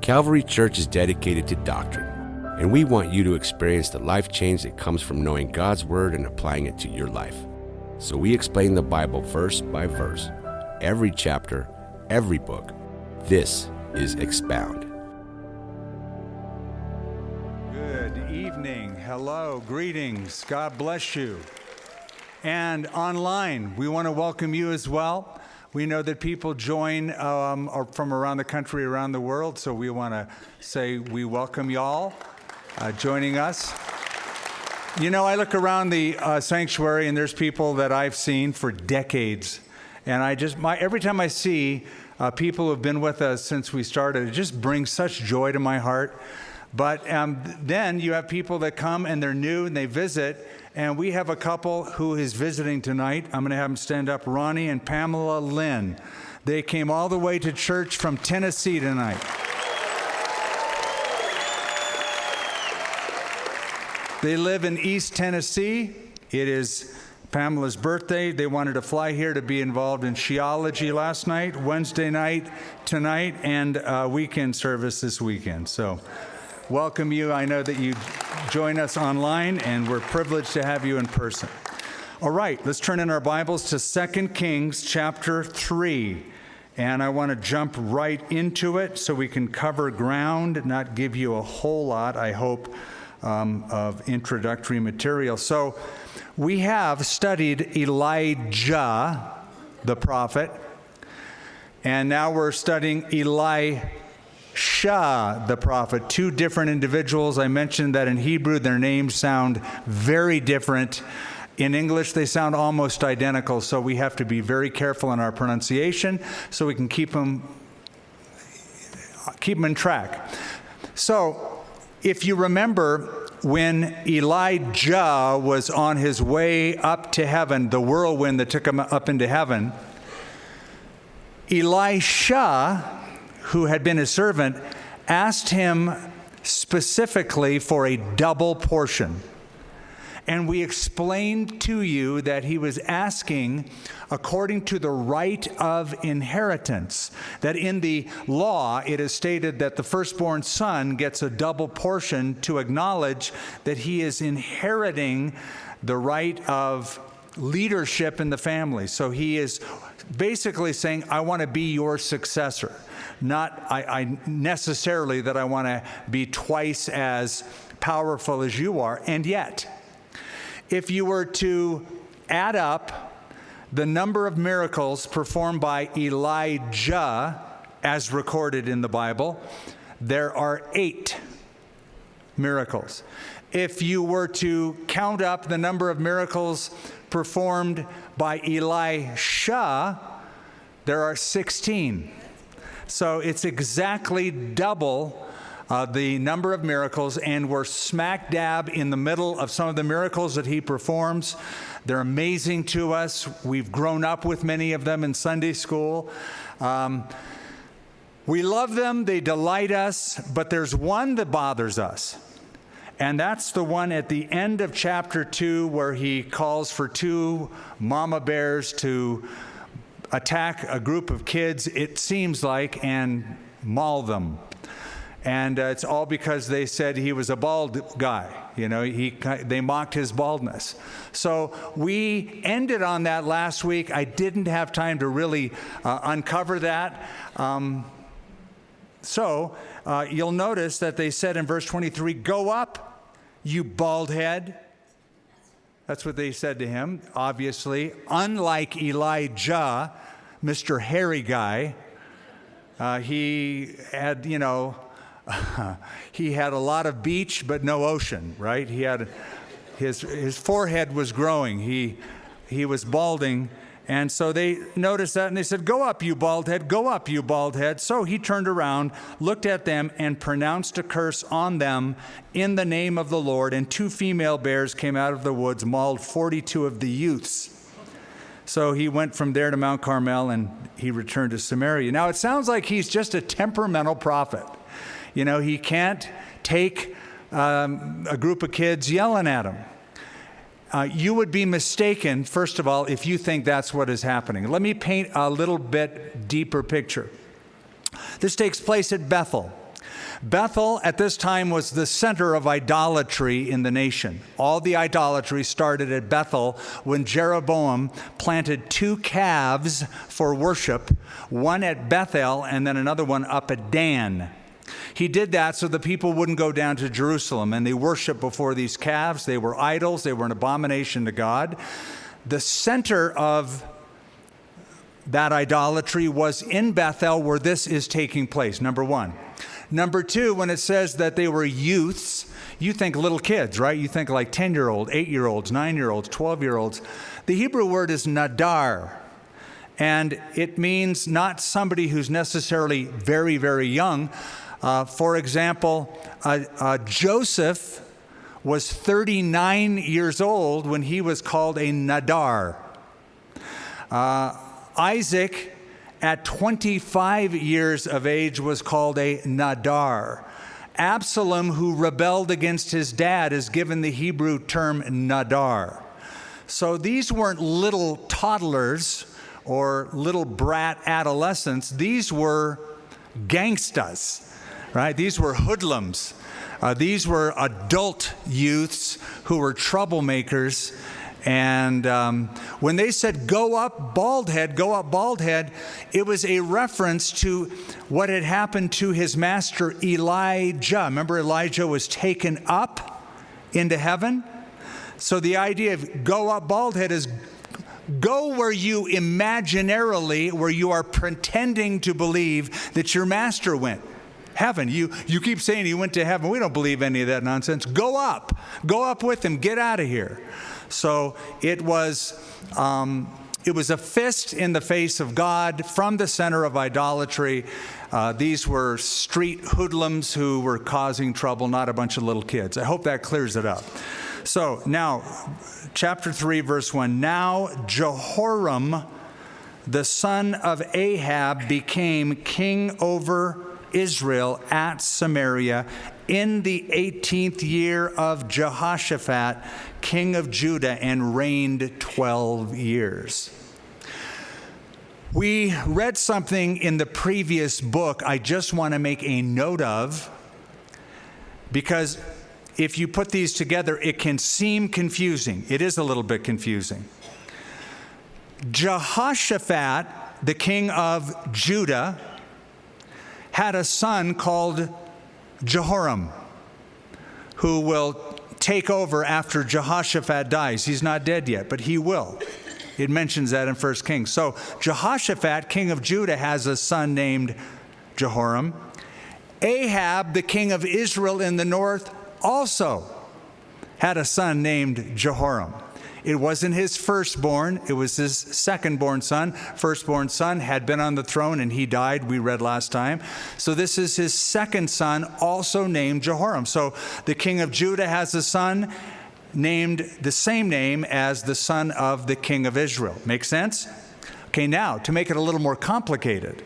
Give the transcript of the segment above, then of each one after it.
Calvary Church is dedicated to doctrine, and we want you to experience the life change that comes from knowing God's Word and applying it to your life. So we explain the Bible verse by verse, every chapter, every book. This is Expound. Good evening. Hello. Greetings. God bless you. And online, we want to welcome you as well. We know that people join from around the country, around the world, so we want to say we welcome y'all joining us. You know, I look around the sanctuary, and there's people that I've seen for decades, and every time I see people who have been with us since we started, it just brings such joy to my heart. But then you have people that come and they're new and they visit, and we have a couple who is visiting tonight. I'm going to have them stand up, Ronnie and Pamela Lynn. They came all the way to church from Tennessee tonight. They live in East Tennessee. It is Pamela's birthday. They wanted to fly here to be involved in Sheology last night, Wednesday night, tonight, and weekend service this weekend. So welcome you. I know that you join us online, and we're privileged to have you in person. All right, let's turn in our Bibles to 2 Kings chapter 3. And I want to jump right into it so we can cover ground, not give you a whole lot, I hope, of introductory material. So we have studied Elijah, the prophet, and now we're studying Elisha, the prophet. Two different individuals. I mentioned that in Hebrew their names sound very different. In English they sound almost identical, so we have to be very careful in our pronunciation so we can keep them in track. So if you remember, when Elijah was on his way up to heaven, the whirlwind that took him up into heaven, Elisha, who had been his servant, asked him specifically for a double portion. And we explained to you that he was asking according to the right of inheritance, that in the law it is stated that the firstborn son gets a double portion to acknowledge that he is inheriting the right of leadership in the family. So he is basically saying, I want to be your successor. Not I necessarily that I want to be twice as powerful as you are. And yet, if you were to add up the number of miracles performed by Elijah as recorded in the Bible, there are 8 miracles. If you were to count up the number of miracles performed by Elisha, there are 16. So it's exactly double the number of miracles, and we're smack dab in the middle of some of the miracles that he performs. They're amazing to us. We've grown up with many of them in Sunday school. We love them. They delight us. But there's one that bothers us. And that's the one at the end of chapter 2 where he calls for 2 mama bears to attack a group of kids, it seems like, and maul them. And it's all because they said he was a bald guy. You know, they mocked his baldness. So we ended on that last week. I didn't have time to really uncover that. So you'll notice that they said in verse 23, "Go up, you bald head." That's what they said to him. Obviously, unlike Elijah, Mr. Hairy Guy, he had, he had a lot of beach but no ocean, right? He had his forehead was growing. He was balding, and so they noticed that and they said, "Go up, you bald head. Go up, you bald head." So he turned around, looked at them, and pronounced a curse on them in the name of the Lord. And 2 female bears came out of the woods, mauled 42 of the youths. So he went from there to Mount Carmel, and he returned to Samaria. Now it sounds like he's just a temperamental prophet. You know, he can't take a group of kids yelling at him. You would be mistaken, first of all, if you think that's what is happening. Let me paint a little bit deeper picture. This takes place at Bethel. Bethel at this time was the center of idolatry in the nation. All the idolatry started at Bethel when Jeroboam planted 2 calves for worship, one at Bethel and then another one up at Dan. He did that so the people wouldn't go down to Jerusalem, and they worshiped before these calves. They were idols. They were an abomination to God. The center of that idolatry was in Bethel, where this is taking place, number one. Number two, when it says that they were youths, you think little kids, right? You think like 10-year-olds, 8-year-olds, 9-year-olds, 12-year-olds. The Hebrew word is nadar, and it means not somebody who's necessarily very, very young. For example, Joseph was 39 years old when he was called a nadar. Isaac, at 25 years of age, was called a nadar. Absalom, who rebelled against his dad, is given the Hebrew term nadar. So these weren't little toddlers or little brat adolescents. These were gangstas, right? These were hoodlums. These were adult youths who were troublemakers. And when they said, go up, bald head, it was a reference to what had happened to his master Elijah. Remember, Elijah was taken up into heaven? So the idea of go up, bald head is go where you imaginarily, where you are pretending to believe that your master went. Heaven. You keep saying he went to heaven. We don't believe any of that nonsense. Go up with him. Get out of here. So it was a fist in the face of God from the center of idolatry. These were street hoodlums who were causing trouble, not a bunch of little kids. I hope that clears it up. So now, chapter 3, verse 1. Now Jehoram, the son of Ahab, became king over Israel at Samaria in the 18th year of Jehoshaphat, king of Judah, and reigned 12 years. We read something in the previous book I just want to make a note of, because if you put these together, it can seem confusing. It is a little bit confusing. Jehoshaphat, the king of Judah, had a son called Jehoram, who will take over after Jehoshaphat dies. He's not dead yet, but he will. It mentions that in 1 Kings. So Jehoshaphat, king of Judah, has a son named Jehoram. Ahab, the king of Israel in the north, also had a son named Jehoram. It wasn't his firstborn, it was his secondborn son. Firstborn son had been on the throne and he died, we read last time. So this is his second son, also named Jehoram. So the king of Judah has a son named the same name as the son of the king of Israel. Make sense? Okay, now, to make it a little more complicated,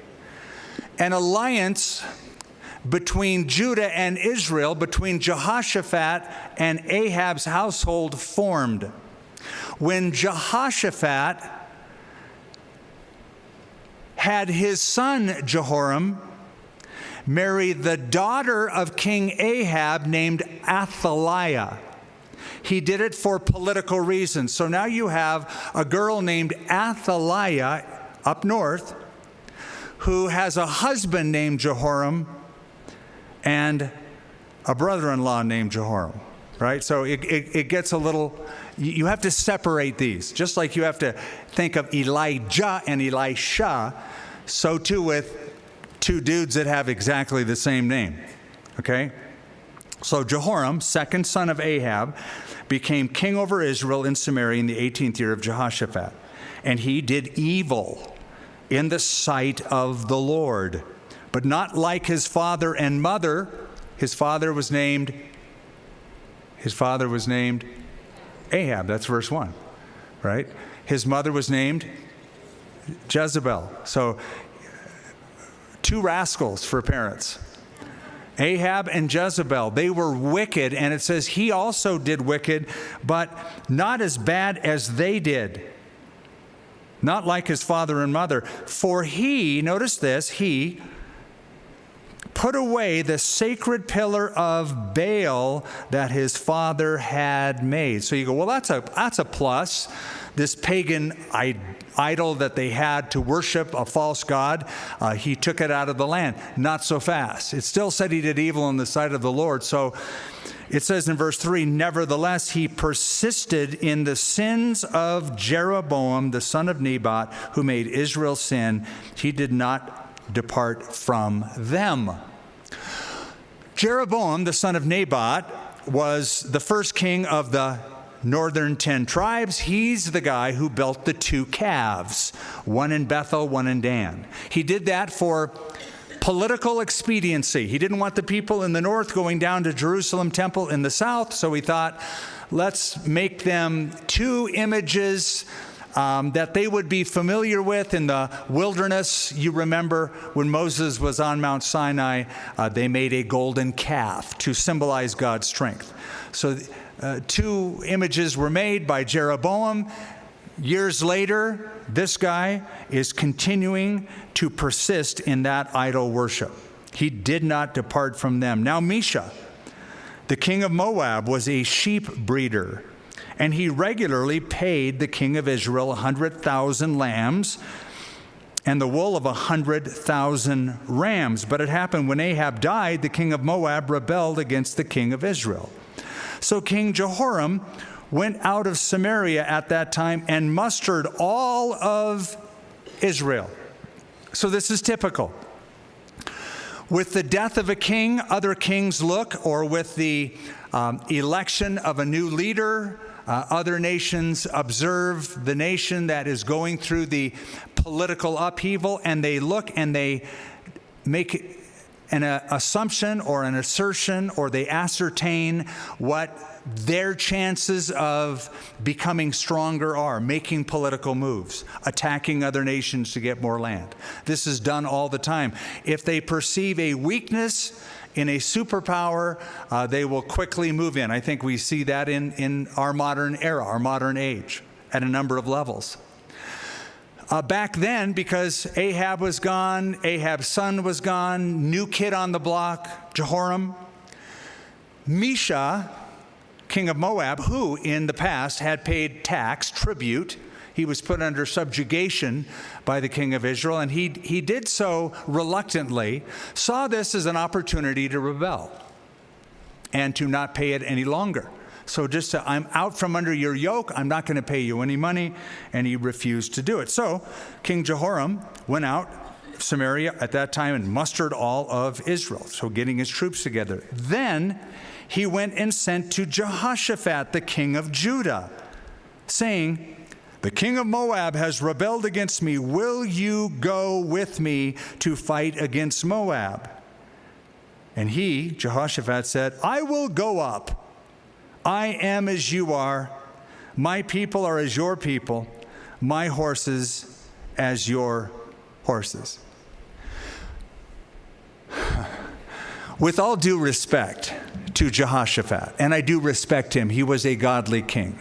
an alliance between Judah and Israel, between Jehoshaphat and Ahab's household, formed. When Jehoshaphat had his son Jehoram marry the daughter of King Ahab named Athaliah. He did it for political reasons. So now you have a girl named Athaliah up north who has a husband named Jehoram and a brother-in-law named Jehoram, right? So it gets a little, you have to separate these. Just like you have to think of Elijah and Elisha, so too with two dudes that have exactly the same name, okay? So Jehoram, second son of Ahab, became king over Israel in Samaria in the 18th year of Jehoshaphat. And he did evil in the sight of the Lord, but not like his father and mother. His father was named Ahab. That's verse 1, right? His mother was named Jezebel. So two rascals for parents. Ahab and Jezebel, they were wicked, and it says he also did wicked, but not as bad as they did. Not like his father and mother. For he, notice this, he put away the sacred pillar of Baal that his father had made. So you go, well, that's a plus. This pagan idol that they had to worship, a false god, he took it out of the land. Not so fast. It still said he did evil in the sight of the Lord. So it says in verse 3, nevertheless, he persisted in the sins of Jeroboam, the son of Nebat, who made Israel sin. He did not depart from them. Jeroboam, the son of Nebat, was the first king of the northern 10 tribes. He's the guy who built the 2 calves, one in Bethel, one in Dan. He did that for political expediency. He didn't want the people in the north going down to Jerusalem temple in the south, so he thought, let's make them 2 images that they would be familiar with in the wilderness. You remember when Moses was on Mount Sinai, they made a golden calf to symbolize God's strength. So 2 images were made by Jeroboam. Years later, this guy is continuing to persist in that idol worship. He did not depart from them. Now Mesha, the king of Moab, was a sheep breeder, and he regularly paid the king of Israel 100,000 lambs and the wool of 100,000 rams. But it happened when Ahab died, the king of Moab rebelled against the king of Israel. So King Jehoram went out of Samaria at that time and mustered all of Israel. So this is typical. With the death of a king, other kings look, or with the election of a new leader, other nations observe the nation that is going through the political upheaval, and they look and they make an assumption or an assertion, or they ascertain what their chances of becoming stronger are, making political moves, attacking other nations to get more land. This is done all the time. If they perceive a weakness in a superpower, they will quickly move in. I think we see that in our modern era, our modern age, at a number of levels. Back then, because Ahab was gone, Ahab's son was gone, new kid on the block, Jehoram, Mesha, king of Moab, who in the past had paid tax, tribute, he was put under subjugation by the king of Israel, and he did so reluctantly, saw this as an opportunity to rebel and to not pay it any longer. So just to, I'm out from under your yoke, I'm not going to pay you any money, and he refused to do it. So King Jehoram went out Samaria at that time and mustered all of Israel, so getting his troops together. Then he went and sent to Jehoshaphat, the king of Judah, saying, the king of Moab has rebelled against me. Will you go with me to fight against Moab? And he, Jehoshaphat, said, I will go up. I am as you are. My people are as your people. My horses as your horses. With all due respect to Jehoshaphat, and I do respect him, he was a godly king.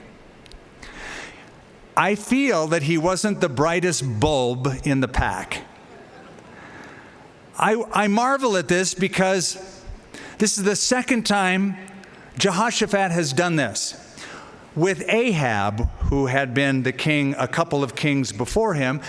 I feel that he wasn't the brightest bulb in the pack. I marvel at this because this is the second time Jehoshaphat has done this. With Ahab, who had been the king a couple of kings before him,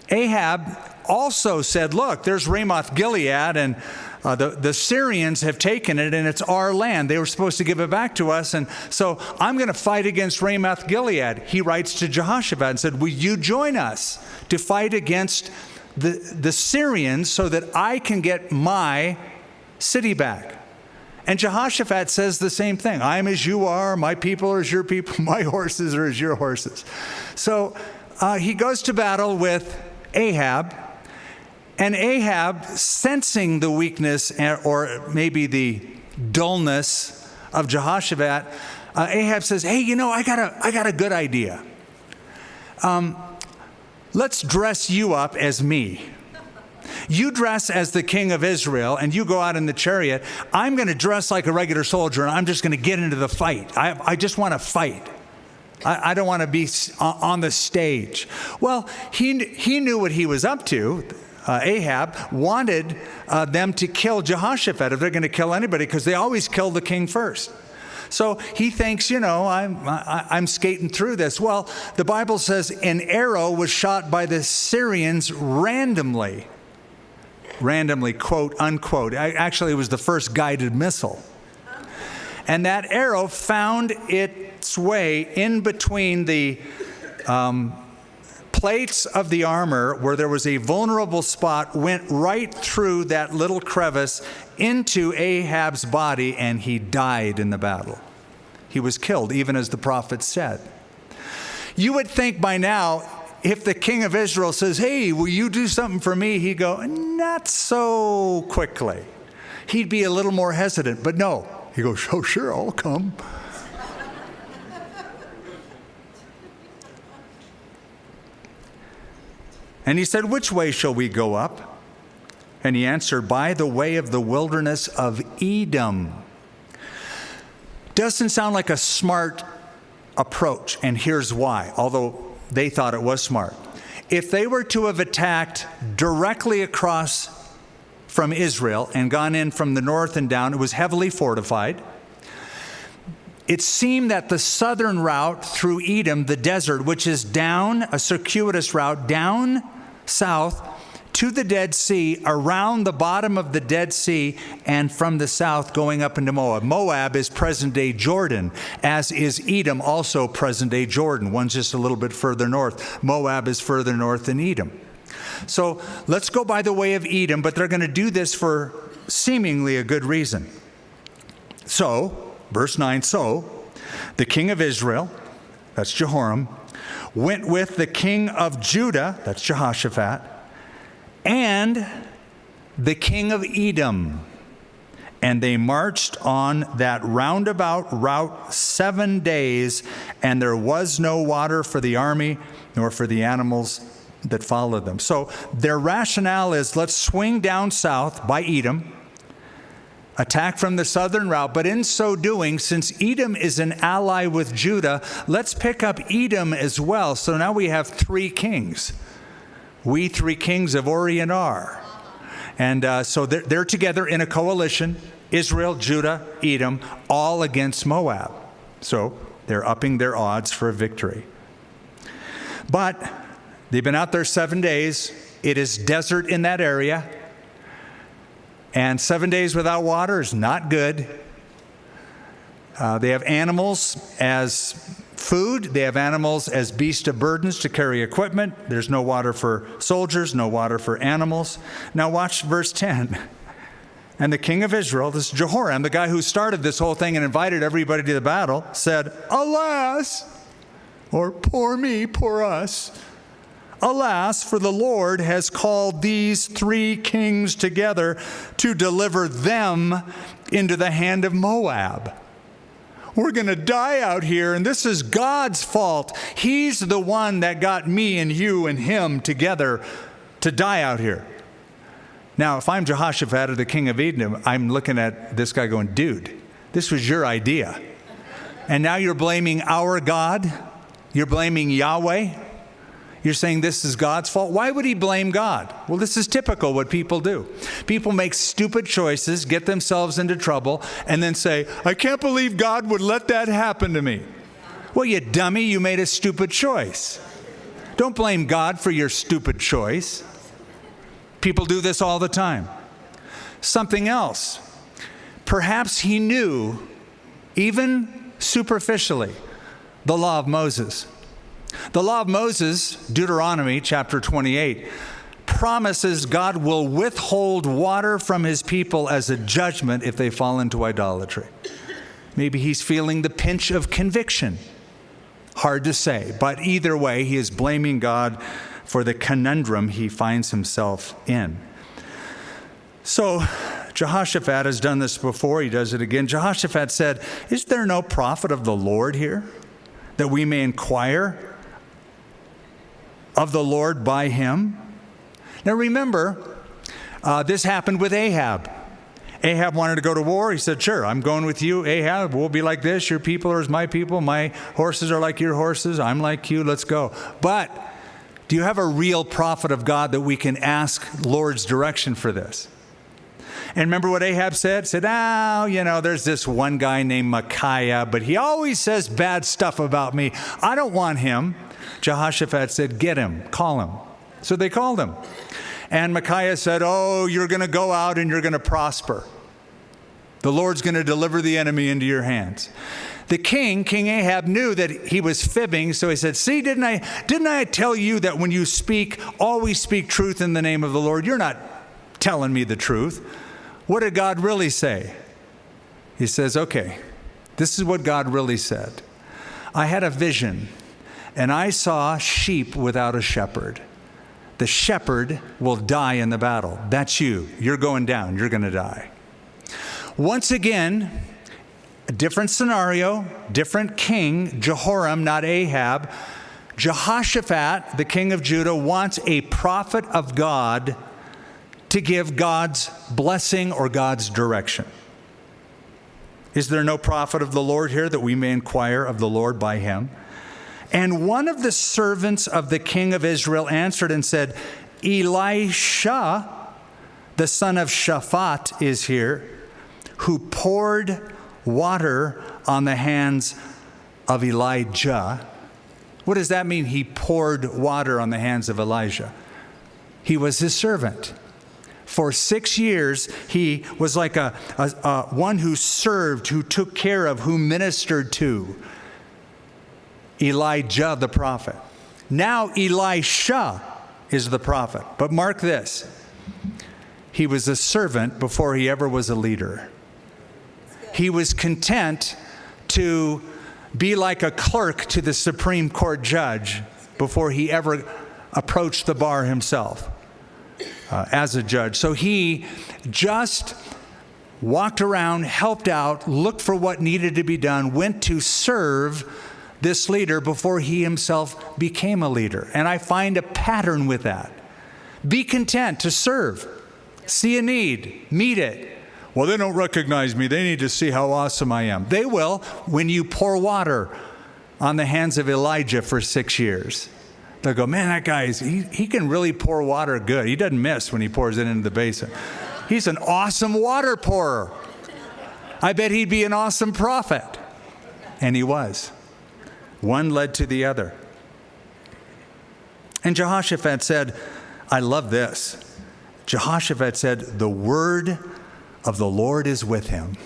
Ahab also said, look, there's Ramoth Gilead, and the Syrians have taken it, and it's our land. They were supposed to give it back to us, and so I'm going to fight against Ramoth Gilead. He writes to Jehoshaphat and said, will you join us to fight against the Syrians so that I can get my city back? And Jehoshaphat says the same thing. I am as you are, my people are as your people, my horses are as your horses. So he goes to battle with Ahab, and Ahab, sensing the weakness or maybe the dullness of Jehoshaphat, Ahab says, hey, you know, I got a good idea. Let's dress you up as me. You dress as the king of Israel, and you go out in the chariot. I'm going to dress like a regular soldier, and I'm just going to get into the fight. I just want to fight. I don't want to be on the stage. Well, he knew what he was up to. Ahab, wanted them to kill Jehoshaphat if they're going to kill anybody, because they always kill the king first. So he thinks, I'm skating through this. Well, the Bible says an arrow was shot by the Syrians randomly, quote, unquote. Actually, it was the first guided missile. And that arrow found its way in between the plates of the armor, where there was a vulnerable spot, went right through that little crevice into Ahab's body, and he died in the battle. He was killed, even as the prophet said. You would think by now, if the king of Israel says, hey, will you do something for me? He'd go, not so quickly. He'd be a little more hesitant, but no. He goes, oh, sure, I'll come. And he said, which way shall we go up? And he answered, by the way of the wilderness of Edom. Doesn't sound like a smart approach, and here's why, although they thought it was smart. If they were to have attacked directly across from Israel and gone in from the north and down, it was heavily fortified. It seemed that the southern route through Edom, the desert, which is down, a circuitous route, down south to the Dead Sea, around the bottom of the Dead Sea, and from the south going up into Moab. Moab is present-day Jordan, as is Edom, also present-day Jordan. One's just a little bit further north. Moab is further north than Edom. So let's go by the way of Edom, but they're going to do this for seemingly a good reason. So, verse 9, so the king of Israel, that's Jehoram, went with the king of Judah, that's Jehoshaphat, and the king of Edom. And they marched on that roundabout route 7 days, and there was no water for the army nor for the animals that followed them. So their rationale is, let's swing down south by Edom, attack from the southern route, but in so doing, since Edom is an ally with Judah, let's pick up Edom as well. So now we have 3 kings. We 3 kings of Orient are. And so they're together in a coalition, Israel, Judah, Edom, all against Moab. So they're upping their odds for a victory. But they've been out there 7 days. It is desert in that area. And 7 days without water is not good. They have animals as food. They have animals as beasts of burdens to carry equipment. There's no water for soldiers, no water for animals. Now watch verse 10. And the king of Israel, this is Jehoram, the guy who started this whole thing and invited everybody to the battle, said, alas, or poor me, poor us, alas, for the Lord has called these 3 kings together to deliver them into the hand of Moab. We're going to die out here, and this is God's fault. He's the one that got me and you and him together to die out here. Now, if I'm Jehoshaphat or the king of Edom, I'm looking at this guy going, dude, this was your idea. And now you're blaming our God? You're blaming Yahweh? You're saying this is God's fault? Why would he blame God? Well, this is typical what people do. People make stupid choices, get themselves into trouble, and then say, I can't believe God would let that happen to me. Well, you dummy, you made a stupid choice. Don't blame God for your stupid choice. People do this all the time. Something else. Perhaps he knew, even superficially, the law of Moses. The law of Moses, Deuteronomy chapter 28, promises God will withhold water from his people as a judgment if they fall into idolatry. Maybe he's feeling the pinch of conviction. Hard to say, but either way, he is blaming God for the conundrum he finds himself in. So Jehoshaphat has done this before. He does it again. Jehoshaphat said, is there no prophet of the Lord here, that we may inquire of the Lord by him? Now remember, this happened with Ahab. Ahab wanted to go to war. He said, sure, I'm going with you, Ahab. We'll be like this. Your people are as my people. My horses are like your horses. I'm like you. Let's go. But Do you have a real prophet of God that we can ask Lord's direction for this? And remember what Ahab said? Said, there's this one guy named Micaiah, but he always says bad stuff about me. I don't want him. Jehoshaphat said, get him, call him. So they called him. And Micaiah said, you're going to go out and you're going to prosper. The Lord's going to deliver the enemy into your hands. The king, King Ahab, knew that he was fibbing, so he said, see, didn't I tell you that when you speak, always speak truth in the name of the Lord? You're not telling me the truth. What did God really say? He says, okay, this is what God really said. I had a vision, and I saw sheep without a shepherd. The shepherd will die in the battle. That's you. You're going down. You're going to die. Once again, a different scenario, different king, Jehoram, not Ahab. Jehoshaphat, the king of Judah, wants a prophet of God to give God's blessing or God's direction. Is there no prophet of the Lord here that we may inquire of the Lord by him? And one of the servants of the king of Israel answered and said, Elisha, the son of Shaphat, is here, who poured water on the hands of Elijah. What does that mean? He poured water on the hands of Elijah. He was his servant. For 6 years, he was like a one who served, who took care of, who ministered to Elijah the prophet. Now Elisha is the prophet. But mark this. He was a servant before he ever was a leader. He was content to be like a clerk to the Supreme Court judge before he ever approached the bar himself as a judge. So he just walked around, helped out, looked for what needed to be done, went to serve this leader before he himself became a leader. And I find a pattern with that. Be content to serve. See a need, meet it. Well, they don't recognize me. They need to see how awesome I am. They will when you pour water on the hands of Elijah for 6 years. They'll go, man, that guy, he can really pour water good. He doesn't miss when he pours it into the basin. He's an awesome water pourer. I bet he'd be an awesome prophet. And he was. One led to the other. And Jehoshaphat said, I love this. Jehoshaphat said, the word of the Lord is with him.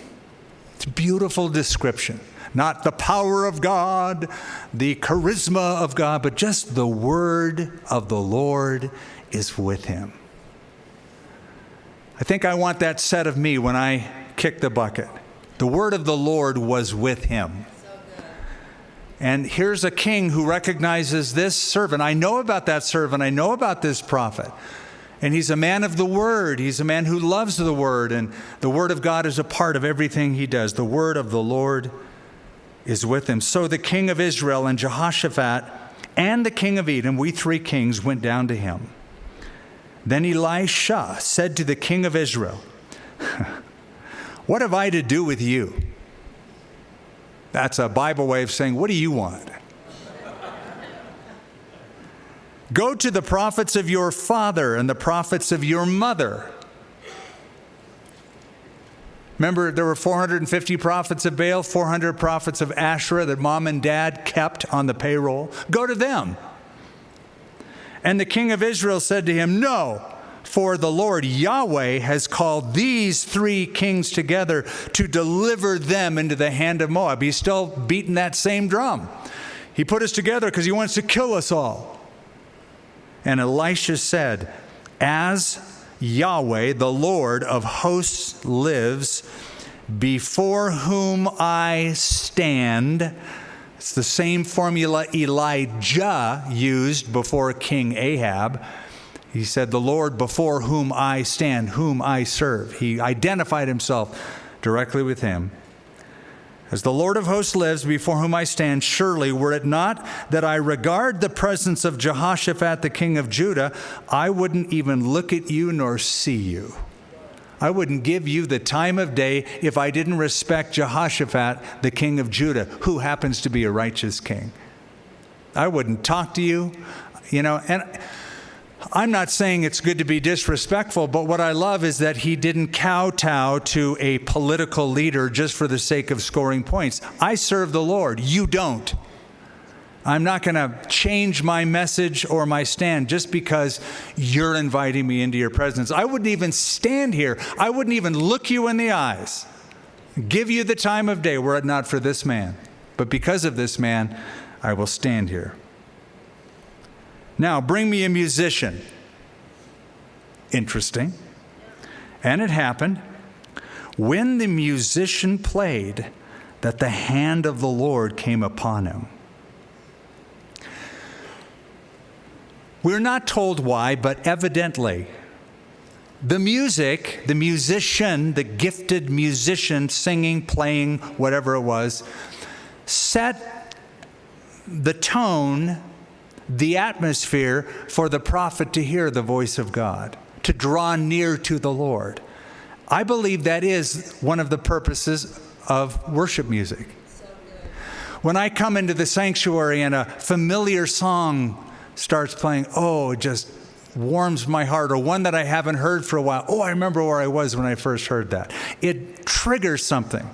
It's a beautiful description. Not the power of God, the charisma of God, but just the word of the Lord is with him. I think I want that said of me when I kick the bucket. The word of the Lord was with him. And here's a king who recognizes this servant. I know about that servant. I know about this prophet. And he's a man of the word. He's a man who loves the word. And the word of God is a part of everything he does. The word of the Lord is with him. So the king of Israel and Jehoshaphat and the king of Edom, we three kings, went down to him. Then Elisha said to the king of Israel, what have I to do with you? That's a Bible way of saying, what do you want? Go to the prophets of your father and the prophets of your mother. Remember, there were 450 prophets of Baal, 400 prophets of Asherah that mom and dad kept on the payroll. Go to them. And the king of Israel said to him, no, for the Lord Yahweh has called these three kings together to deliver them into the hand of Moab. He's still beating that same drum. He put us together because he wants to kill us all. And Elisha said, as Yahweh, the Lord of hosts, lives, before whom I stand. It's the same formula Elijah used before King Ahab. He said, the Lord before whom I stand, whom I serve. He identified himself directly with him. As the Lord of hosts lives, before whom I stand, surely were it not that I regard the presence of Jehoshaphat, the king of Judah, I wouldn't even look at you nor see you. I wouldn't give you the time of day if I didn't respect Jehoshaphat, the king of Judah, who happens to be a righteous king. I wouldn't talk to you. And I'm not saying it's good to be disrespectful, but what I love is that he didn't kowtow to a political leader just for the sake of scoring points. I serve the Lord. You don't. I'm not going to change my message or my stand just because you're inviting me into your presence. I wouldn't even stand here. I wouldn't even look you in the eyes, give you the time of day were it not for this man. But because of this man, I will stand here. Now, bring me a musician. Interesting. And it happened when the musician played that the hand of the Lord came upon him. We're not told why, but evidently, the music, the musician, the gifted musician, singing, playing, whatever it was, set the tone, the atmosphere for the prophet to hear the voice of God, to draw near to the Lord. I believe that is one of the purposes of worship music. When I come into the sanctuary and a familiar song starts playing, it just warms my heart, or one that I haven't heard for a while. I remember where I was when I first heard that. It triggers something.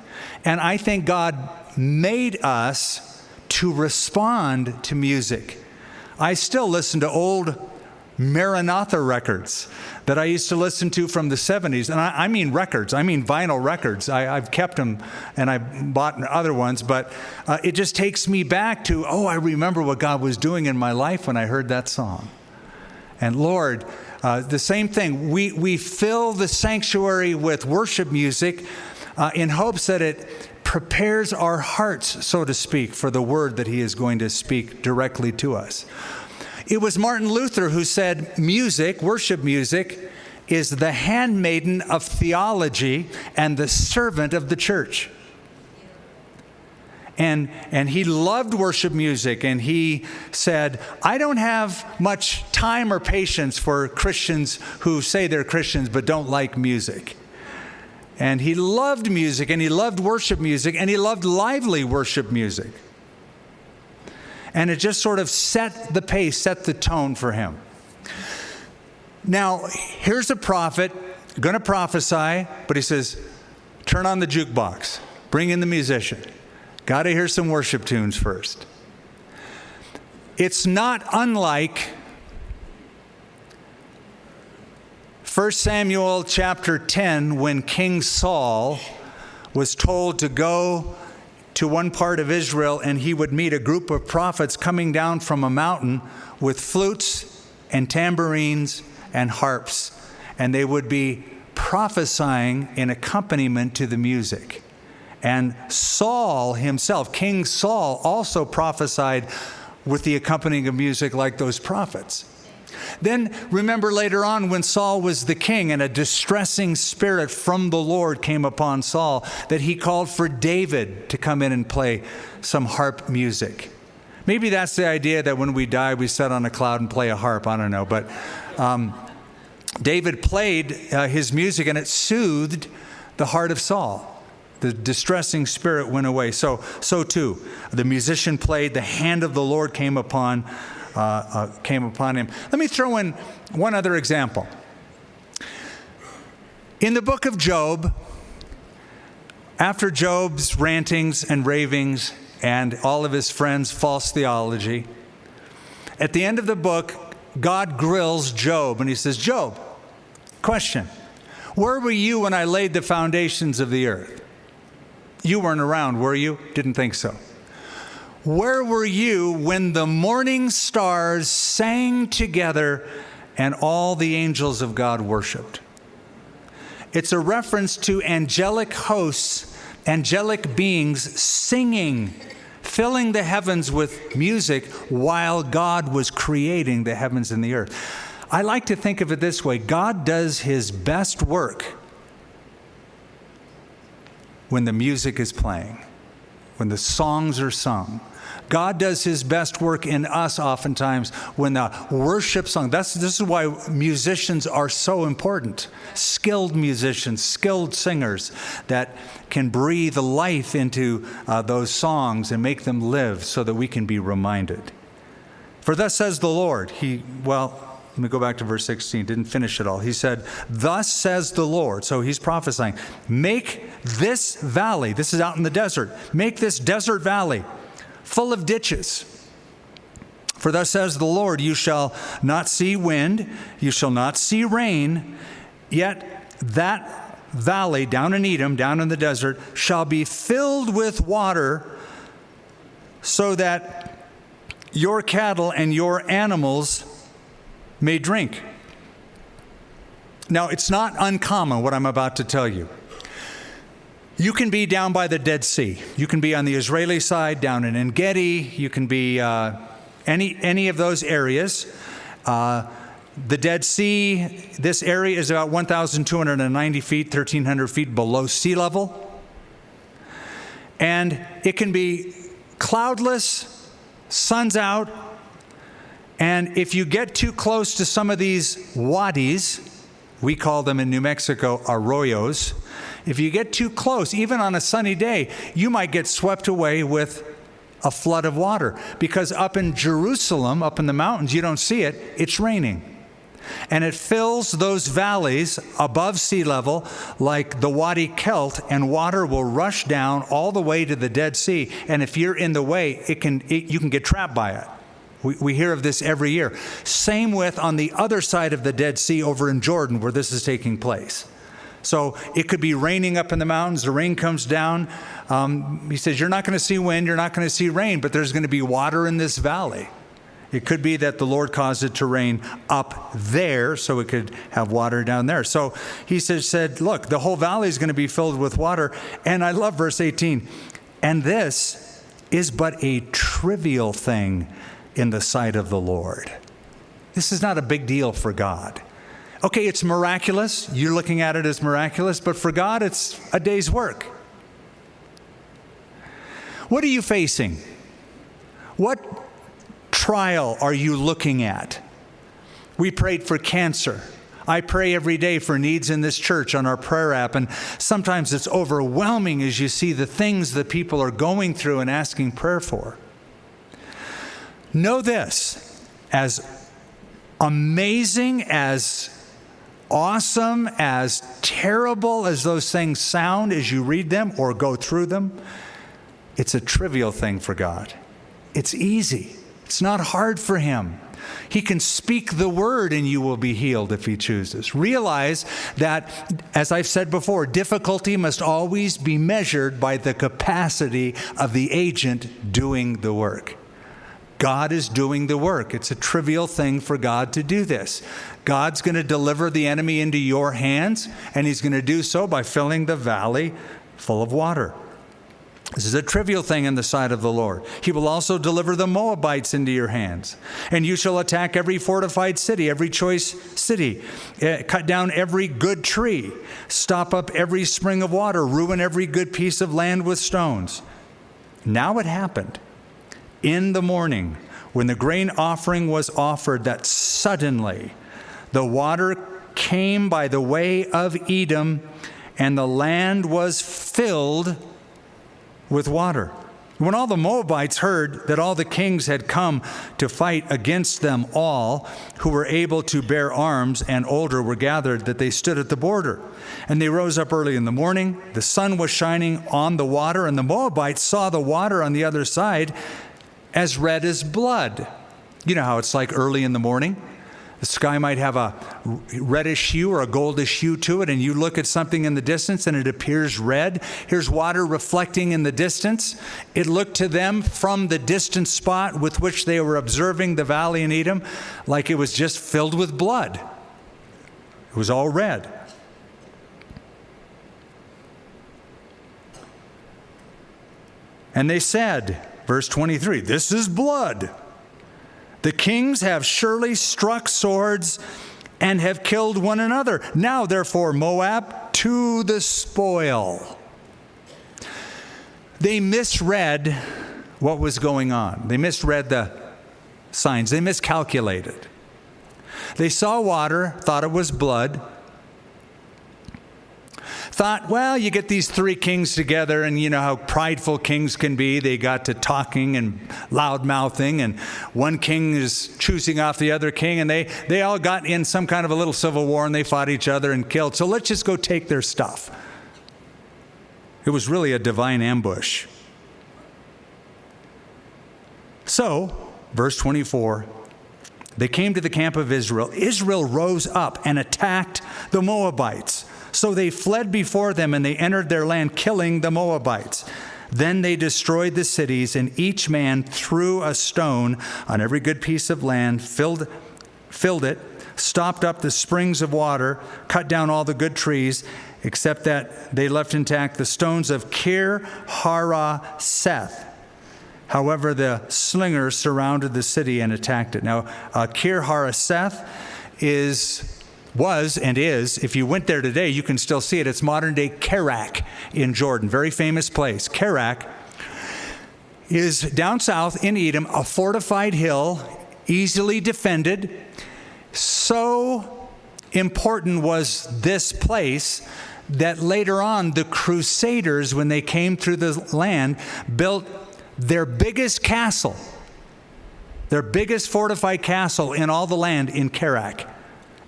And I think God made us to respond to music. I still listen to old Maranatha records that I used to listen to from the 70s. And I mean records. I mean vinyl records. I've kept them and I bought other ones. But it just takes me back to, I remember what God was doing in my life when I heard that song. And Lord, the same thing. We fill the sanctuary with worship music in hopes that it prepares our hearts, so to speak, for the word that he is going to speak directly to us. It was Martin Luther who said music, worship music, is the handmaiden of theology and the servant of the church. And he loved worship music, and he said, I don't have much time or patience for Christians who say they're Christians but don't like music. And he loved music, and he loved worship music, and he loved lively worship music. And it just sort of set the pace, set the tone for him. Now, here's a prophet, going to prophesy, but he says, turn on the jukebox, bring in the musician. Got to hear some worship tunes first. It's not unlike 1 Samuel chapter 10, when King Saul was told to go to one part of Israel, and he would meet a group of prophets coming down from a mountain with flutes and tambourines and harps, and they would be prophesying in accompaniment to the music. And Saul himself, King Saul, also prophesied with the accompanying of music like those prophets. Then remember later on when Saul was the king and a distressing spirit from the Lord came upon Saul, that he called for David to come in and play some harp music. Maybe that's the idea, that when we die, we sit on a cloud and play a harp. I don't know. But David played his music, and it soothed the heart of Saul. The distressing spirit went away. So too, the musician played, the hand of the Lord came upon him. Let me throw in one other example. In the book of Job, after Job's rantings and ravings and all of his friends' false theology, at the end of the book, God grills Job, and he says, Job, question, where were you when I laid the foundations of the earth? You weren't around, were you? Didn't think so. Where were you when the morning stars sang together and all the angels of God worshiped? It's a reference to angelic hosts, angelic beings singing, filling the heavens with music while God was creating the heavens and the earth. I like to think of it this way. God does his best work when the music is playing, when the songs are sung. God does his best work in us oftentimes when the worship song, this is why musicians are so important. Skilled musicians, skilled singers that can breathe life into those songs and make them live so that we can be reminded. For thus says the Lord. Let me go back to verse 16. Didn't finish it all. He said, thus says the Lord. So he's prophesying. Make this valley, this is out in the desert, make this desert valley full of ditches. For thus says the Lord, you shall not see wind, you shall not see rain, yet that valley down in Edom, down in the desert, shall be filled with water, so that your cattle and your animals may drink. Now, it's not uncommon what I'm about to tell you. You can be down by the Dead Sea. You can be on the Israeli side, down in En-Gedi. You can be any of those areas. The Dead Sea, this area is about 1,290 feet, 1,300 feet below sea level. And it can be cloudless, sun's out, and if you get too close to some of these wadis, we call them in New Mexico arroyos, if you get too close, even on a sunny day, you might get swept away with a flood of water. Because up in Jerusalem, up in the mountains, you don't see it, it's raining. And it fills those valleys above sea level like the Wadi Kelt, and water will rush down all the way to the Dead Sea. And if you're in the way, you can get trapped by it. We hear of this every year. Same with on the other side of the Dead Sea over in Jordan where this is taking place. So it could be raining up in the mountains. The rain comes down. He says, you're not going to see wind, you're not going to see rain, but there's going to be water in this valley. It could be that the Lord caused it to rain up there so it could have water down there. So he said, look, the whole valley is going to be filled with water. And I love verse 18. And this is but a trivial thing in the sight of the Lord. This is not a big deal for God. Okay, it's miraculous. You're looking at it as miraculous, but for God, it's a day's work. What are you facing? What trial are you looking at? We prayed for cancer. I pray every day for needs in this church on our prayer app, and sometimes it's overwhelming as you see the things that people are going through and asking prayer for. Know this, as amazing, as awesome, as terrible as those things sound as you read them or go through them, it's a trivial thing for God. It's easy. It's not hard for Him. He can speak the word and you will be healed if He chooses. Realize that, as I've said before, difficulty must always be measured by the capacity of the agent doing the work. God is doing the work. It's a trivial thing for God to do this. God's going to deliver the enemy into your hands, and He's going to do so by filling the valley full of water. This is a trivial thing in the sight of the Lord. He will also deliver the Moabites into your hands. And you shall attack every fortified city, every choice city, cut down every good tree, stop up every spring of water, ruin every good piece of land with stones. Now it happened in the morning when the grain offering was offered that suddenly the water came by the way of Edom, and the land was filled with water. When all the Moabites heard that all the kings had come to fight against them, all who were able to bear arms and older were gathered, that they stood at the border. And they rose up early in the morning. The sun was shining on the water, and the Moabites saw the water on the other side as red as blood. You know how it's like early in the morning? The sky might have a reddish hue or a goldish hue to it, and you look at something in the distance and it appears red. Here's water reflecting in the distance. It looked to them from the distant spot with which they were observing the valley in Edom like it was just filled with blood. It was all red. And they said, verse 23, this is blood. The kings have surely struck swords and have killed one another. Now, therefore, Moab, to the spoil. They misread what was going on. They misread the signs. They miscalculated. They saw water, thought it was blood. thought, well, you get these three kings together, and you know how prideful kings can be. They got to talking and loud-mouthing, and one king is choosing off the other king, and they all got in some kind of a little civil war, and they fought each other and killed. So let's just go take their stuff. It was really a divine ambush. So, verse 24, they came to the camp of Israel. Israel rose up and attacked the Moabites. So they fled before them, and they entered their land, killing the Moabites. Then they destroyed the cities, and each man threw a stone on every good piece of land, filled it, stopped up the springs of water, cut down all the good trees, except that they left intact the stones of Kir Haraseth. However, the slingers surrounded the city and attacked it. Now, Kir Haraseth was and is, if you went there today, you can still see it. It's modern-day Kerak in Jordan, very famous place. Kerak is down south in Edom, a fortified hill, easily defended. So important was this place that later on the Crusaders, when they came through the land, built their biggest castle, their biggest fortified castle in all the land in Kerak.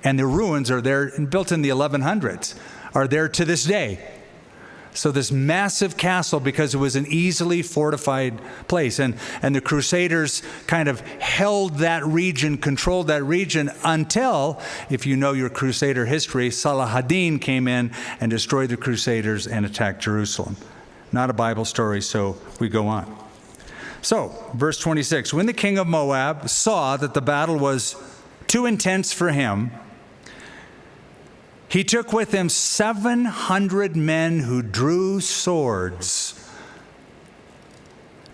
And the ruins are there, built in the 1100s, are there to this day. So this massive castle, because it was an easily fortified place. And the Crusaders kind of held that region, controlled that region until, if you know your Crusader history, Salah ad-Din came in and destroyed the Crusaders and attacked Jerusalem. Not a Bible story, so we go on. So, verse 26, when the king of Moab saw that the battle was too intense for him, he took with him 700 men who drew swords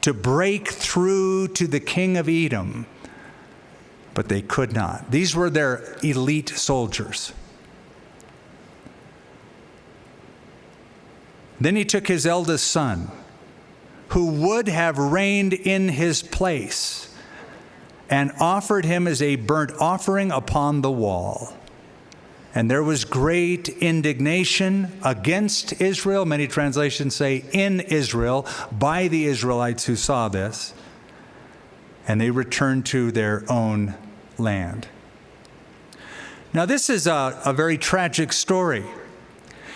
to break through to the king of Edom, but they could not. These were their elite soldiers. Then he took his eldest son, who would have reigned in his place, and offered him as a burnt offering upon the wall. And there was great indignation against Israel. Many translations say in Israel, by the Israelites who saw this. And they returned to their own land. Now this is a very tragic story.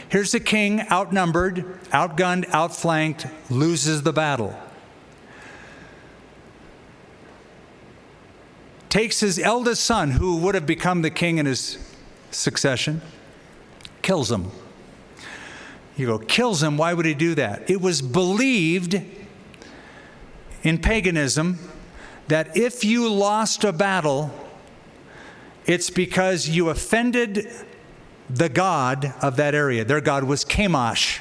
Here's the king, outnumbered, outgunned, outflanked, loses the battle. Takes his eldest son, who would have become the king in his succession, kills him. You go, kills him, why would he do that? It was believed in paganism that if you lost a battle, it's because you offended the god of that area. Their god was Chemosh,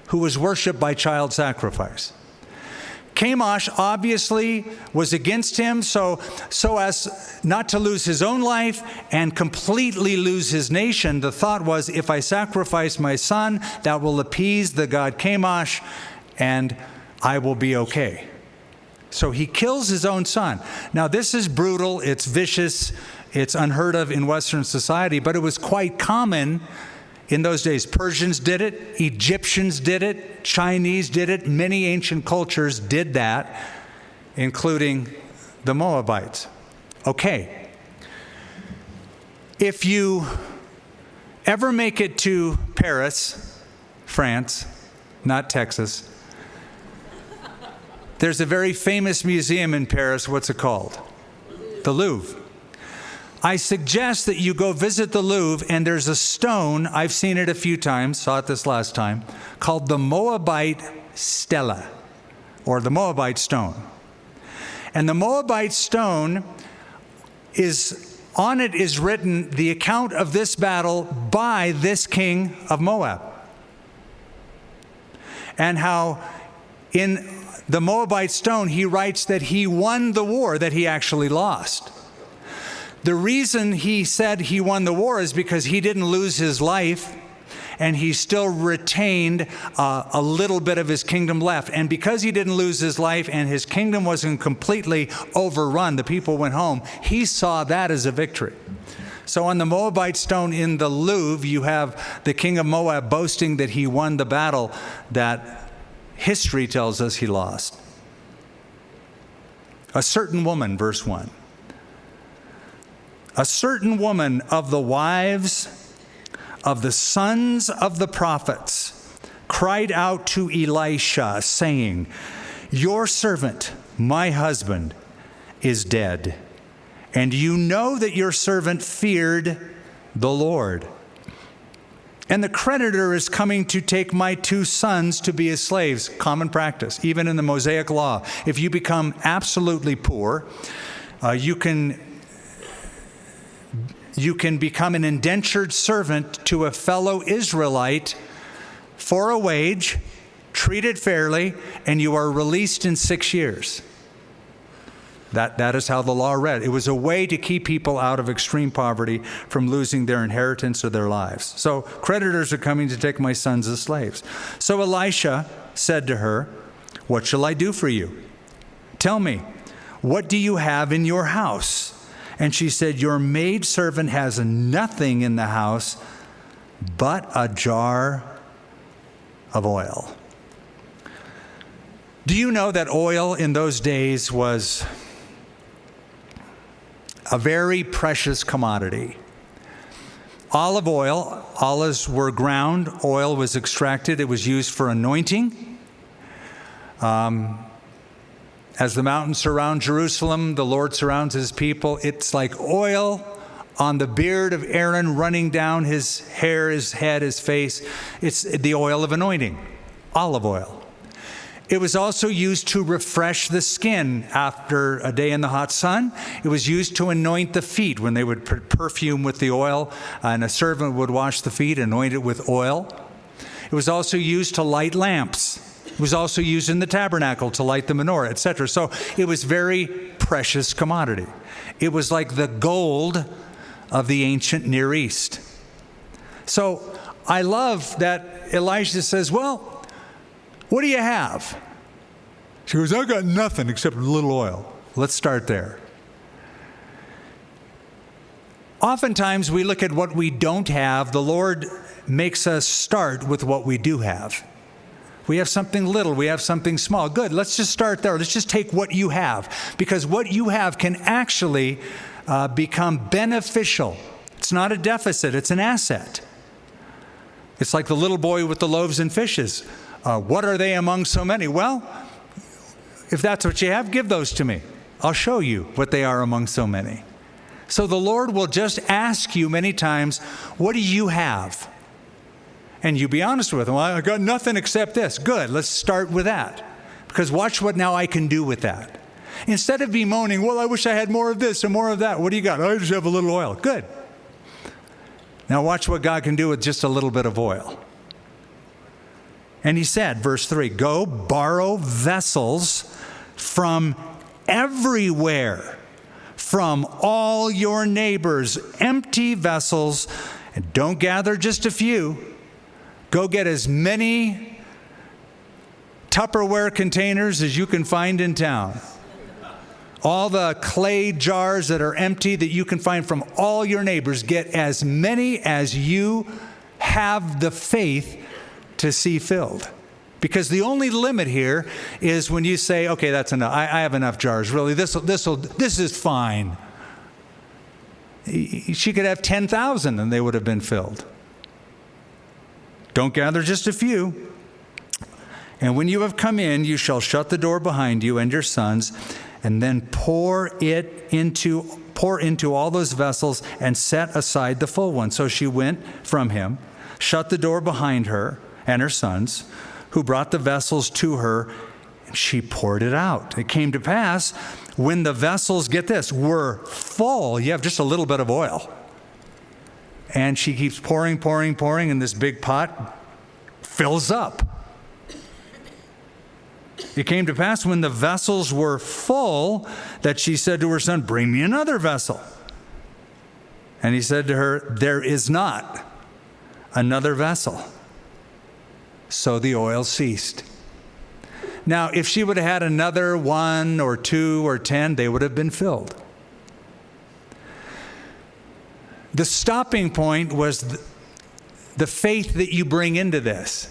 who was worshipped by child sacrifice. Chemosh obviously was against him, so as not to lose his own life and completely lose his nation. The thought was, if I sacrifice my son, that will appease the god Chemosh, and I will be okay. So he kills his own son. Now this is brutal, it's vicious, it's unheard of in Western society, but it was quite common in those days. Persians did it, Egyptians did it, Chinese did it, many ancient cultures did that, including the Moabites. Okay. If you ever make it to Paris, France, not Texas, there's a very famous museum in Paris. What's it called? The Louvre. I suggest that you go visit the Louvre, and there's a stone, I've seen it a few times, saw it this last time, called the Moabite Stela, or the Moabite Stone. And the Moabite Stone on it is written the account of this battle by this king of Moab. And how in the Moabite Stone, he writes that he won the war that he actually lost. The reason he said he won the war is because he didn't lose his life, and he still retained a little bit of his kingdom left. And because he didn't lose his life and his kingdom wasn't completely overrun, the people went home, he saw that as a victory. So on the Moabite stone in the Louvre, you have the king of Moab boasting that he won the battle that history tells us he lost. A certain woman, verse 1. A certain woman of the wives of the sons of the prophets cried out to Elisha, saying, "Your servant, my husband, is dead, and you know that your servant feared the Lord. And the creditor is coming to take my 2 sons to be his slaves." Common practice, even in the Mosaic law. If you become absolutely poor, you can become an indentured servant to a fellow Israelite for a wage, treated fairly, and you are released in 6 years. That is how the law read. It was a way to keep people out of extreme poverty from losing their inheritance or their lives. So creditors are coming to take my sons as slaves. So Elisha said to her, "What shall I do for you? Tell me, what do you have in your house?" And she said, "Your maidservant has nothing in the house but a jar of oil." Do you know that oil in those days was a very precious commodity? Olive oil, olives were ground, oil was extracted, it was used for anointing. As the mountains surround Jerusalem, the Lord surrounds his people. It's like oil on the beard of Aaron running down his hair, his head, his face. It's the oil of anointing, olive oil. It was also used to refresh the skin after a day in the hot sun. It was used to anoint the feet when they would perfume with the oil, and a servant would wash the feet, anoint it with oil. It was also used to light lamps. It was also used in the tabernacle to light the menorah, etc. So it was very precious commodity. It was like the gold of the ancient Near East. So I love that Elisha says, "Well, what do you have?" She goes, "I got nothing except a little oil." Let's start there. Oftentimes we look at what we don't have. The Lord makes us start with what we do have. We have something little, we have something small. Good, let's just start there. Let's just take what you have, because what you have can actually become beneficial. It's not a deficit, it's an asset. It's like the little boy with the loaves and fishes. What are they among so many? Well, if that's what you have, give those to me. I'll show you what they are among so many. So the Lord will just ask you many times, what do you have? And you be honest with him. Well, I got nothing except this. Good, let's start with that. Because watch what now I can do with that. Instead of bemoaning, well, I wish I had more of this or more of that. What do you got? I just have a little oil. Good. Now watch what God can do with just a little bit of oil. And he said, verse 3, "Go borrow vessels from everywhere, from all your neighbors, empty vessels, and don't gather just a few. Go get as many Tupperware containers as you can find in town. All the clay jars that are empty that you can find from all your neighbors, get as many as you have the faith to see filled." Because the only limit here is when you say, okay, that's enough. I have enough jars. Really, this is fine. She could have 10,000 and they would have been filled. Don't gather just a few. "And when you have come in, you shall shut the door behind you and your sons, and then pour into all those vessels and set aside the full one." So she went from him, shut the door behind her and her sons, who brought the vessels to her, and she poured it out. It came to pass, when the vessels, get this, were full, you have just a little bit of oil. And she keeps pouring, and this big pot fills up. It came to pass when the vessels were full that she said to her son, "Bring me another vessel." And he said to her, "There is not another vessel." So the oil ceased. Now, if she would have had another 1 or 2 or 10, they would have been filled. The stopping point was the faith that you bring into this.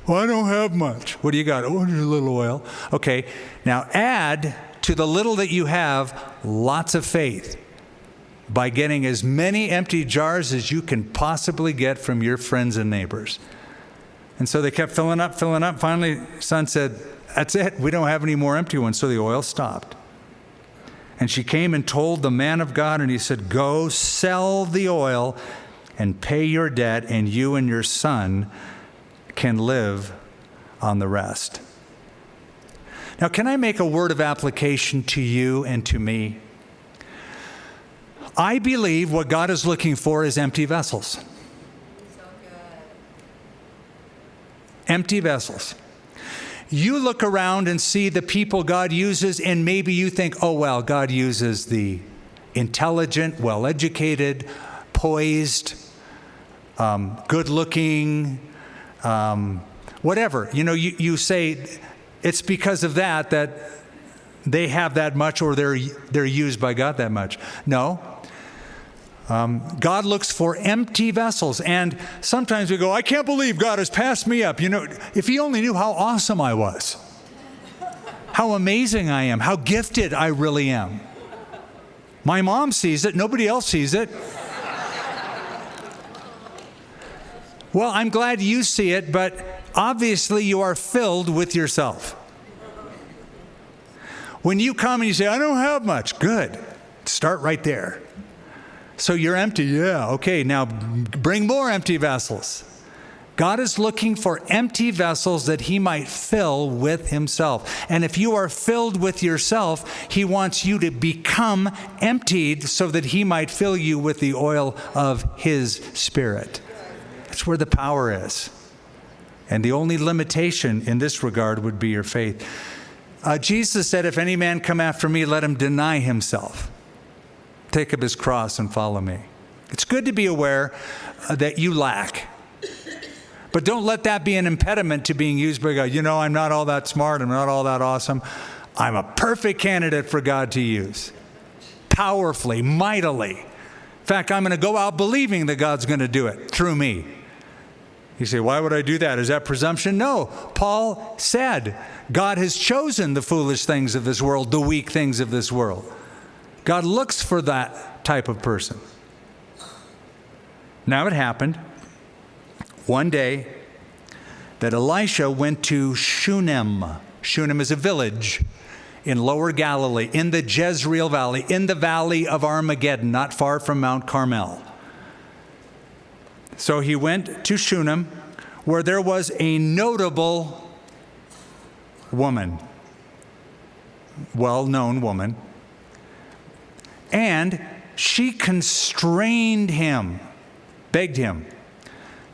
Well, I don't have much. What do you got? Oh, just a little oil. Okay, now add to the little that you have lots of faith by getting as many empty jars as you can possibly get from your friends and neighbors. And so they kept filling up. Finally, son said, that's it. We don't have any more empty ones. So the oil stopped. And she came and told the man of God, and he said, go sell the oil and pay your debt, and you and your son can live on the rest. Now, can I make a word of application to you and to me? I believe what God is looking for is empty vessels. So good. Empty vessels. You look around and see the people God uses, and maybe you think, oh, well, God uses the intelligent, well-educated, poised, good-looking, whatever. You know, you say it's because of that they have that much, or they're used by God that much. No. God looks for empty vessels. And sometimes we go, I can't believe God has passed me up. You know, if he only knew how awesome I was, how amazing I am, how gifted I really am. My mom sees it. Nobody else sees it. Well, I'm glad you see it, but obviously you are filled with yourself. When you come and you say, I don't have much, good. Start right there. So you're empty. Yeah, okay, now bring more empty vessels. God is looking for empty vessels that he might fill with himself. And if you are filled with yourself, he wants you to become emptied so that he might fill you with the oil of his Spirit. That's where the power is. And the only limitation in this regard would be your faith. Jesus said, if any man come after me, let him deny himself. Take up his cross and follow me. It's good to be aware that you lack. But don't let that be an impediment to being used by God. You know, I'm not all that smart. I'm not all that awesome. I'm a perfect candidate for God to use. Powerfully, mightily. In fact, I'm going to go out believing that God's going to do it through me. You say, why would I do that? Is that presumption? No. Paul said, God has chosen the foolish things of this world, the weak things of this world. God looks for that type of person. Now it happened one day that Elisha went to Shunem. Shunem is a village in Lower Galilee, in the Jezreel Valley, in the valley of Armageddon, not far from Mount Carmel. So he went to Shunem, where there was a notable woman, well-known woman, and she constrained him, begged him,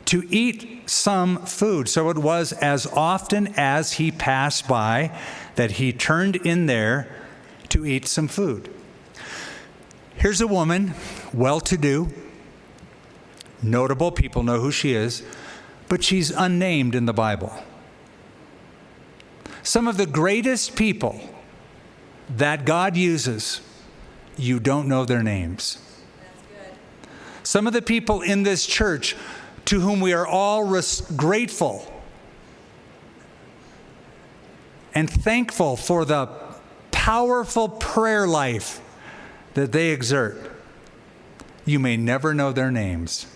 to eat some food. So it was as often as he passed by that he turned in there to eat some food. Here's a woman, well-to-do, notable, people know who she is, but she's unnamed in the Bible. Some of the greatest people that God uses, you don't know their names. That's good. Some of the people in this church to whom we are all grateful and thankful for the powerful prayer life that they exert, you may never know their names.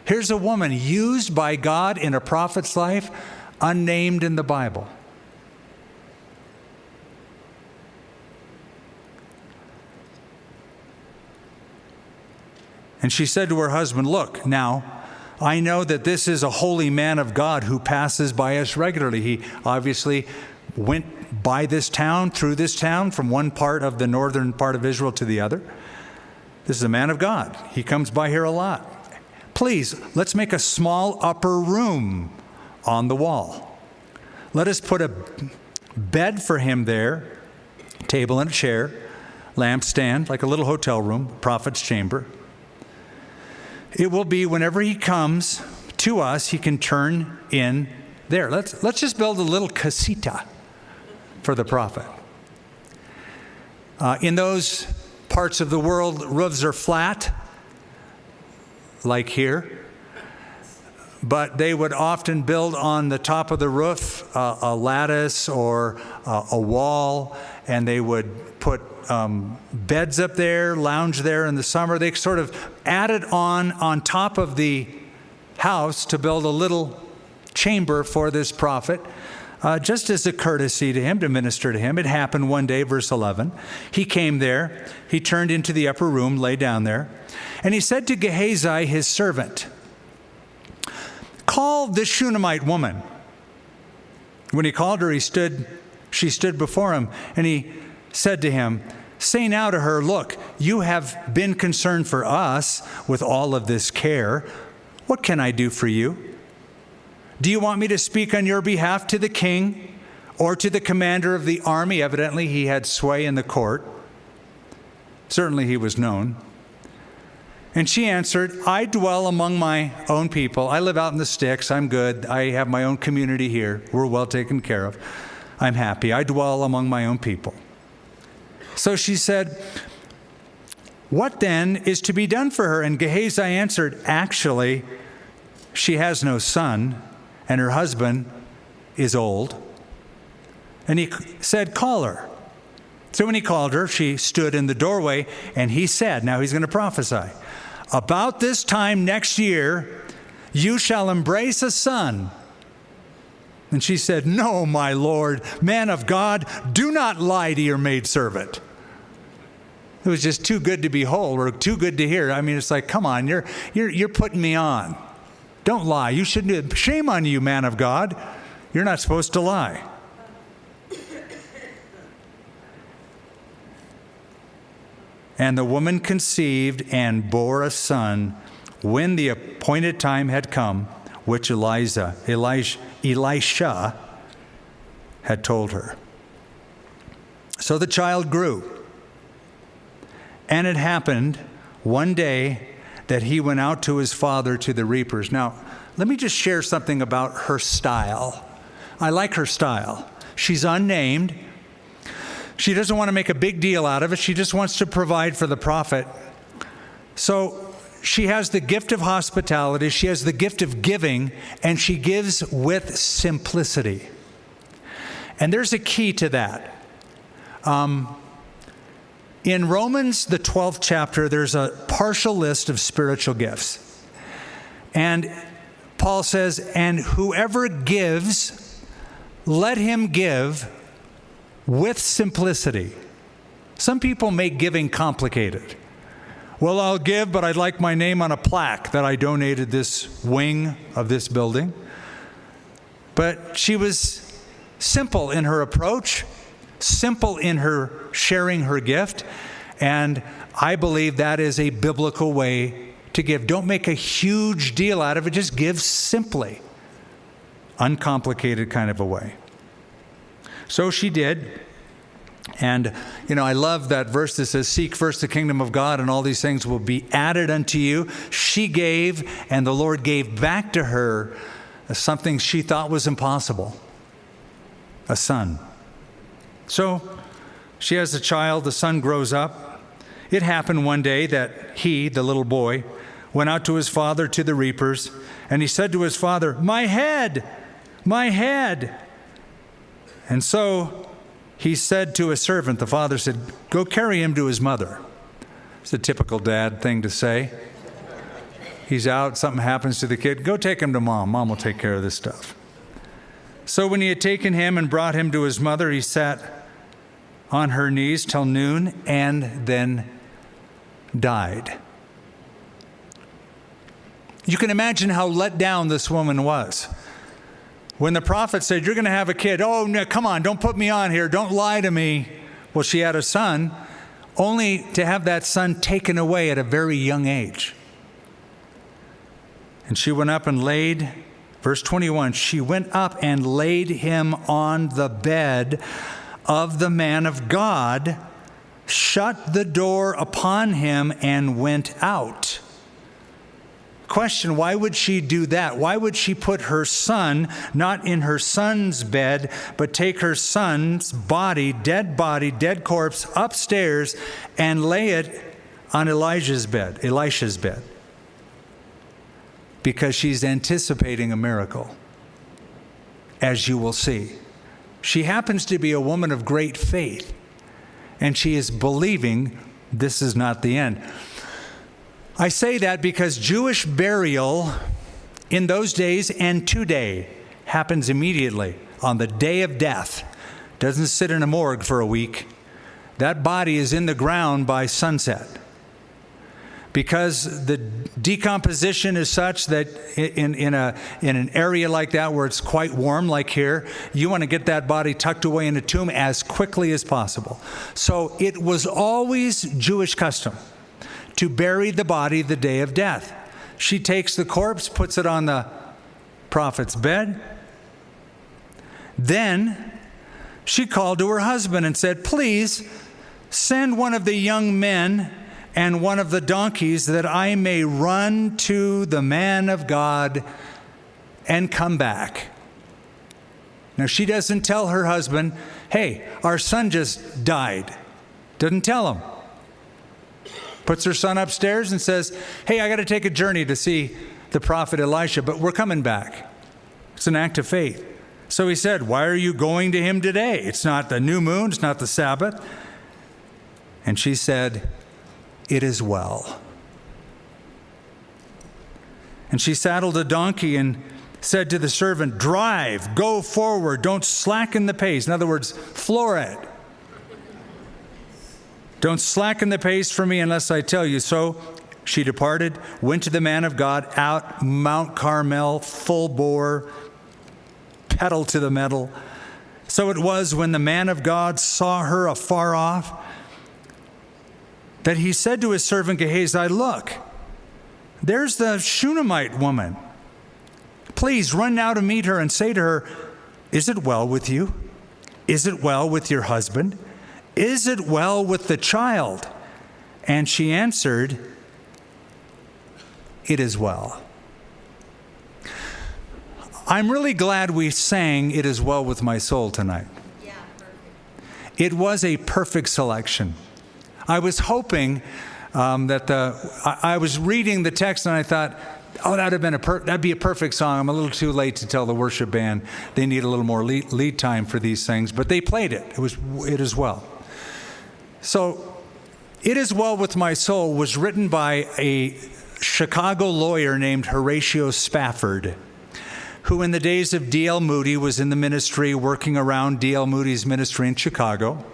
Here's a woman used by God in a prophet's life, unnamed in the Bible. And she said to her husband, look, now, I know that this is a holy man of God who passes by us regularly. He obviously went by this town, through this town, from one part of the northern part of Israel to the other. This is a man of God. He comes by here a lot. Please, let's make a small upper room on the wall. Let us put a bed for him there, table and a chair, lampstand, like a little hotel room, prophet's chamber. It will be whenever he comes to us, he can turn in there. Let's just build a little casita for the prophet. In those parts of the world, roofs are flat. like here. But they would often build on the top of the roof a lattice or a wall, and they would put beds up there, lounge there in the summer. They sort of added on top of the house to build a little chamber for this prophet, just as a courtesy to him, to minister to him. It happened one day, verse 11. He came there, he turned into the upper room, lay down there, and he said to Gehazi, his servant, "Call this Shunammite woman." When he called her, she stood before him, and he said to him, "Say now to her, look, you have been concerned for us with all of this care. What can I do for you? Do you want me to speak on your behalf to the king or to the commander of the army?" Evidently, he had sway in the court. Certainly, he was known. And she answered, "I dwell among my own people. I live out in the sticks. I'm good. I have my own community here. We're well taken care of. I'm happy. I dwell among my own people." So she said, "What then is to be done for her?" And Gehazi answered, "Actually, she has no son, and her husband is old." And he said, "Call her." So when he called her, she stood in the doorway, and he said, now he's going to prophesy, "About this time next year, you shall embrace a son." And she said, "No, my Lord, man of God, do not lie to your maidservant." It was just too good to behold, or too good to hear. I mean, it's like, come on, you're putting me on. Don't lie. You shouldn't do it. Shame on you, man of God. You're not supposed to lie. And the woman conceived and bore a son when the appointed time had come, which Elisha had told her. So the child grew. And it happened one day that he went out to his father to the reapers. Now, let me just share something about her style. I like her style. She's unnamed. She doesn't want to make a big deal out of it. She just wants to provide for the prophet. So she has the gift of hospitality. She has the gift of giving, and she gives with simplicity. And there's a key to that. In Romans, the 12th chapter, there's a partial list of spiritual gifts. And Paul says, "And whoever gives, let him give with simplicity." Some people make giving complicated. Well, I'll give, but I'd like my name on a plaque that I donated this wing of this building. But she was simple in her approach, simple in her sharing her gift, and I believe that is a biblical way to give. Don't make a huge deal out of it. Just give simply, uncomplicated kind of a way. So she did. And, I love that verse that says, "Seek first the kingdom of God, and all these things will be added unto you." She gave, and the Lord gave back to her something she thought was impossible, a son. So she has a child, the son grows up. It happened one day that he, the little boy, went out to his father to the reapers, and he said to his father, "My head, my head." And so he said to a servant, the father said, "Go carry him to his mother." It's a typical dad thing to say. He's out, something happens to the kid. "Go take him to mom. Mom will take care of this stuff." So when he had taken him and brought him to his mother, he sat on her knees till noon and then died. You can imagine how let down this woman was. When the prophet said, "You're going to have a kid," "Oh, no, come on, don't put me on here. Don't lie to me." Well, she had a son, only to have that son taken away at a very young age. And she went up and laid, verse 21, she went up and laid him on the bed of the man of God, shut the door upon him, and went out. Question, why would she do that? Why would she put her son not in her son's bed, but take her son's body, dead corpse, upstairs and lay it on Elisha's bed? because she's anticipating a miracle, as you will see. She happens to be a woman of great faith, and she is believing this is not the end. I say that because Jewish burial in those days and today happens immediately on the day of death. Doesn't sit in a morgue for a week. That body is in the ground by sunset. Because the decomposition is such that in an area like that where it's quite warm, like here, you want to get that body tucked away in a tomb as quickly as possible. So it was always Jewish custom to bury the body the day of death. She takes the corpse, puts it on the prophet's bed. Then she called to her husband and said, "Please send one of the young men and one of the donkeys that I may run to the man of God and come back." Now, she doesn't tell her husband, "Hey, our son just died." Doesn't tell him. Puts her son upstairs and says, "Hey, I got to take a journey to see the prophet Elisha, but we're coming back." It's an act of faith. So he said, "Why are you going to him today? It's not the new moon, it's not the Sabbath." And she said, "It is well." And she saddled a donkey and said to the servant, "Drive, go forward, don't slacken the pace." In other words, floor it. "Don't slacken the pace for me unless I tell you." So she departed, went to the man of God out Mount Carmel, full bore, pedal to the metal. So it was when the man of God saw her afar off that he said to his servant Gehazi, "Look, there's the Shunammite woman. Please run now to meet her and say to her, 'Is it well with you? Is it well with your husband? Is it well with the child?' And she answered, 'It is well.'" I'm really glad we sang "It Is Well With My Soul" tonight. Yeah, perfect. It was a perfect selection. I was hoping I was reading the text and I thought, oh, that'd be a perfect song. I'm a little too late to tell the worship band they need a little more lead time for these things, but they played it. It is well. So, "It Is Well With My Soul" was written by a Chicago lawyer named Horatio Spafford, who in the days of D.L. Moody was in the ministry, working around D.L. Moody's ministry in Chicago.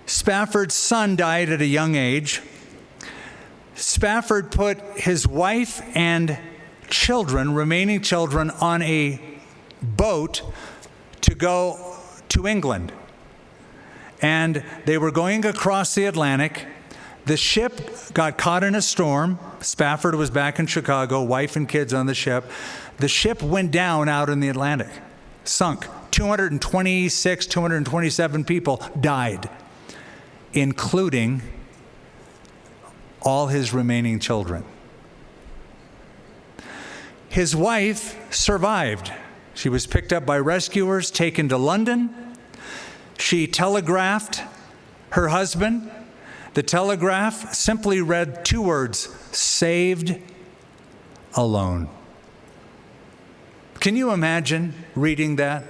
Spafford's son died at a young age. Spafford put his wife and remaining children, on a boat to go to England. And they were going across the Atlantic. The ship got caught in a storm. Spafford was back in Chicago, wife and kids on the ship. The ship went down out in the Atlantic, sunk. 227 people died, including all his remaining children. His wife survived. She was picked up by rescuers, taken to London. She telegraphed her husband. The telegraph simply read two words: "Saved alone." Can you imagine reading that?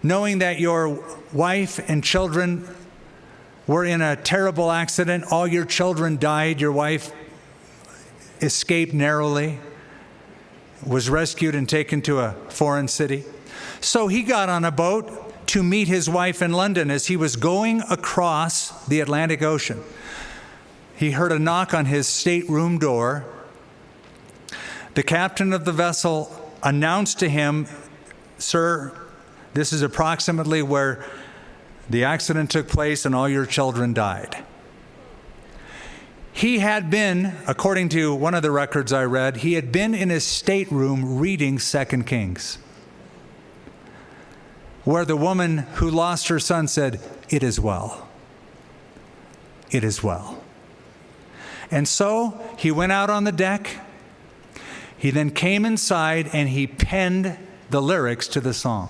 Knowing that your wife and children were in a terrible accident, all your children died, your wife escaped narrowly, was rescued and taken to a foreign city. So he got on a boat to meet his wife in London. As he was going across the Atlantic Ocean, he heard a knock on his stateroom door. The captain of the vessel announced to him, "Sir, this is approximately where the accident took place and all your children died." He had been, according to one of the records I read, he had been in his stateroom reading 2 Kings, where the woman who lost her son said, "It is well. It is well." And so he went out on the deck. He then came inside and he penned the lyrics to the song.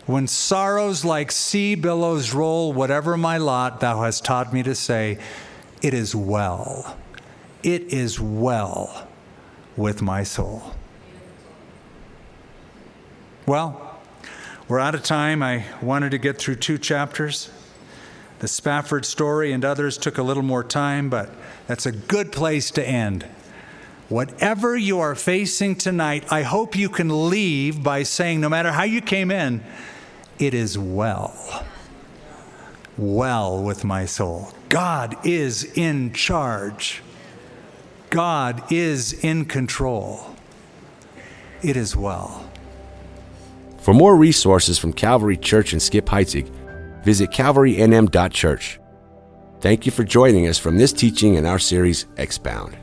"When sorrows like sea billows roll, whatever my lot, thou hast taught me to say, it is well. it is well with my soul. Well, we're out of time. I wanted to get through 2 chapters. The Spafford story and others took a little more time, but that's a good place to end. Whatever you are facing tonight, I hope you can leave by saying, no matter how you came in, it is well with my soul. God is in charge. God is in control. It is well. For more resources from Calvary Church and Skip Heitzig, visit calvarynm.church. Thank you for joining us from this teaching in our series, Expound.